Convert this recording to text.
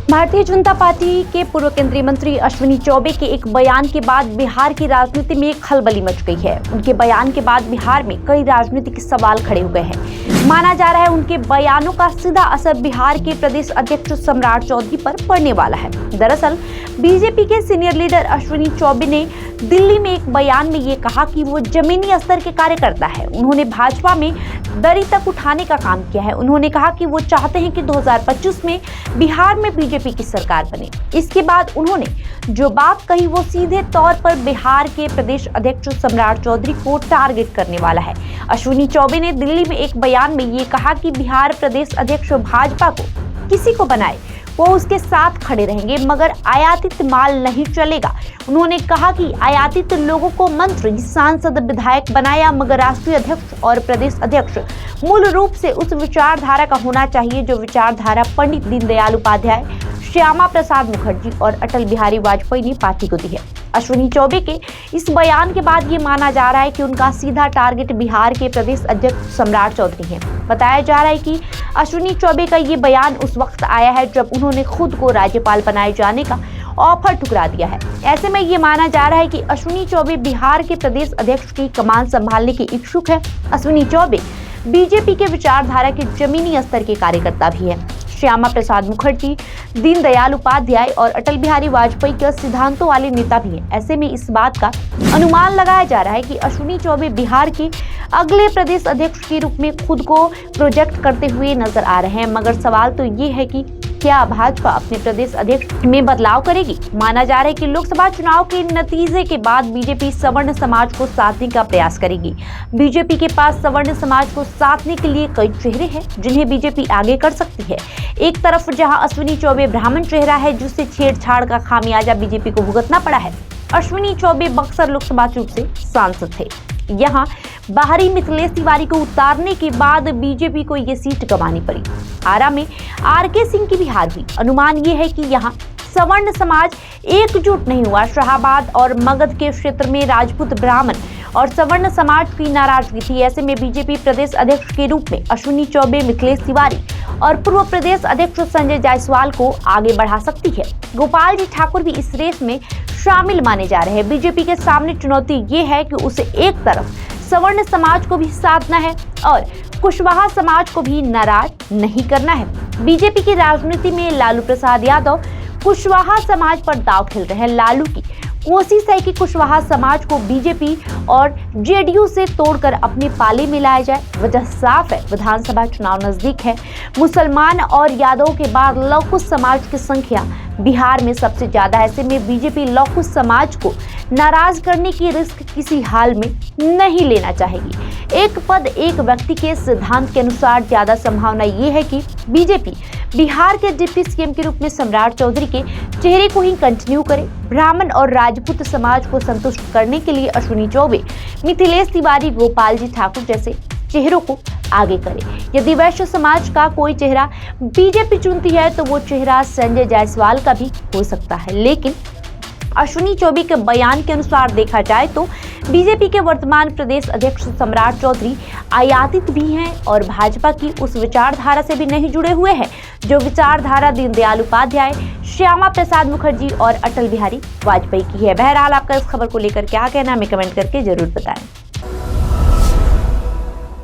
Bharatiya Janata party के पूर्व केंद्रीय मंत्री अश्विनी चौबे के एक बयान के बाद बिहार की राजनीति में एक खलबली मच गई है। उनके बयान के बाद बिहार में कई राजनीतिक सवाल खड़े हो गए हैं। माना जा रहा है उनके बयानों का सीधा असर बिहार के प्रदेश अध्यक्ष सम्राट चौधरी पर पड़ने वाला है। दरअसल बीजेपी के सीनियर लीडर अश्विनी चौबे ने दिल्ली में एक बयान में ये कहा कि वो जमीनी स्तर के कार्यकर्ता है। उन्होंने भाजपा में दरी तक उठाने का काम किया है। उन्होंने कहा कि वो चाहते हैं कि 2025 में बिहार में बीजेपी की सरकार बने। इसके बाद उन्होंने जो बात कही वो सीधे तौर पर बिहार के प्रदेश अध्यक्ष सम्राट चौधरी को टारगेट करने वाला है। अश्विनी चौबे ने दिल्ली में एक बयान में ये कहा कि बिहार प्रदेश अध्यक्ष भाजपा को किसी को बनाए वो उसके साथ खड़े रहेंगे, मगर आयातित माल नहीं चलेगा। उन्होंने कहा कि आयातित लोगों को मंत्री, सांसद, विधायक बनाया, मगर राष्ट्रीय अध्यक्ष और प्रदेश अध्यक्ष मूल रूप से उस विचारधारा का होना चाहिए जो विचारधारा पंडित दीनदयाल उपाध्याय, श्यामा प्रसाद मुखर्जी और अटल बिहारी वाजपेयी ने पार्टी को दी है। अश्विनी चौबे के इस बयान के बाद ये माना जा रहा है कि उनका सीधा टारगेट बिहार के प्रदेश अध्यक्ष सम्राट चौधरी है। बताया जा रहा है कि अश्विनी चौबे का ये बयान उस वक्त आया है जब उन्होंने खुद को राज्यपाल बनाए जाने का ऑफर ठुकरा दिया है। ऐसे में ये माना जा रहा है कि अश्विनी चौबे बिहार के प्रदेश अध्यक्ष की कमान संभालने के इच्छुक है। अश्विनी चौबे बीजेपी के विचारधारा के जमीनी स्तर के कार्यकर्ता भी है। श्यामा प्रसाद मुखर्जी, दीनदयाल उपाध्याय और अटल बिहारी वाजपेयी के सिद्धांतों वाले नेता भी हैं। ऐसे में इस बात का अनुमान लगाया जा रहा है कि अश्विनी चौबे बिहार के अगले प्रदेश अध्यक्ष के रूप में खुद को प्रोजेक्ट करते हुए नजर आ रहे हैं। मगर सवाल तो ये है कि क्या भाजपा अपने प्रदेश अध्यक्ष में बदलाव करेगी? माना जा रहा है कि लोकसभा चुनाव के नतीजे के बाद बीजेपी सवर्ण समाज को साधने का प्रयास करेगी। बीजेपी के पास सवर्ण समाज को साधने के लिए कई चेहरे हैं जिन्हें बीजेपी आगे कर सकती है। एक तरफ जहां अश्विनी चौबे ब्राह्मण चेहरा है जिससे छेड़छाड़ का खामियाजा बीजेपी को भुगतना पड़ा है। अश्विनी चौबे बक्सर लोकसभा सीट से सांसद थे। यहाँ बाहरी मिथिलेश तिवारी को उतारने के बाद बीजेपी को ये सीट गंवानी पड़ी। आरा में आरके सिंह की भी हार हुई। अनुमान ये है कि यहाँ सवर्ण समाज एकजुट नहीं हुआ। शाहाबाद और मगध के क्षेत्र में राजपूत, ब्राह्मण और सवर्ण समाज की नाराजगी थी। ऐसे में बीजेपी प्रदेश अध्यक्ष के रूप में अश्विनी चौबे, मिथिलेश तिवारी और पूर्व प्रदेश अध्यक्ष संजय जायसवाल को आगे बढ़ा सकती है। गोपाल जी ठाकुर भी इस रेस में शामिल माने जा रहे हैं। बीजेपी के सामने चुनौती ये है कि उसे एक तरफ सवर्ण समाज को भी साधना है और कुशवाहा समाज को भी नाराज नहीं करना है। बीजेपी की राजनीति में लालू प्रसाद यादव कुशवाहा समाज पर दांव खेल रहे हैं। लालू की कोशिश है कि कुशवाहा समाज को बीजेपी और जेडीयू से तोड़कर अपने पाले में लाया जाए। वजह साफ है, विधानसभा चुनाव नजदीक है। मुसलमान और यादव के बाद लौकुश समाज की संख्या बिहार में सबसे ज्यादा। ऐसे में बीजेपी लौकुश समाज को नाराज करने की रिस्क किसी हाल में नहीं लेना चाहेगी। एक पद एक व्यक्ति के सिद्धांत के अनुसार ज्यादा संभावना ये है कि बीजेपी बिहार के डिप्टी सीएम के रूप में सम्राट चौधरी के चेहरे को ही कंटिन्यू करे। ब्राह्मण और राजपूत समाज को संतुष्ट करने के लिए अश्विनी चौबे, मिथिलेश तिवारी, गोपाल जी ठाकुर जैसे चेहरों को आगे करे। यदि वैश्य समाज का कोई चेहरा बीजेपी चुनती है तो वो चेहरा संजय जायसवाल का भी हो सकता है। लेकिन अश्विनी चौबे के बयान के अनुसार देखा जाए तो बीजेपी के वर्तमान प्रदेश अध्यक्ष सम्राट चौधरी आयातित भी हैं और भाजपा की उस विचारधारा से भी नहीं जुड़े हुए हैं जो विचारधारा दीनदयाल उपाध्याय, श्यामा प्रसाद मुखर्जी और अटल बिहारी वाजपेयी की है। बहरहाल आपका इस खबर को लेकर क्या कहना है, हमें कमेंट करके जरूर बताएं।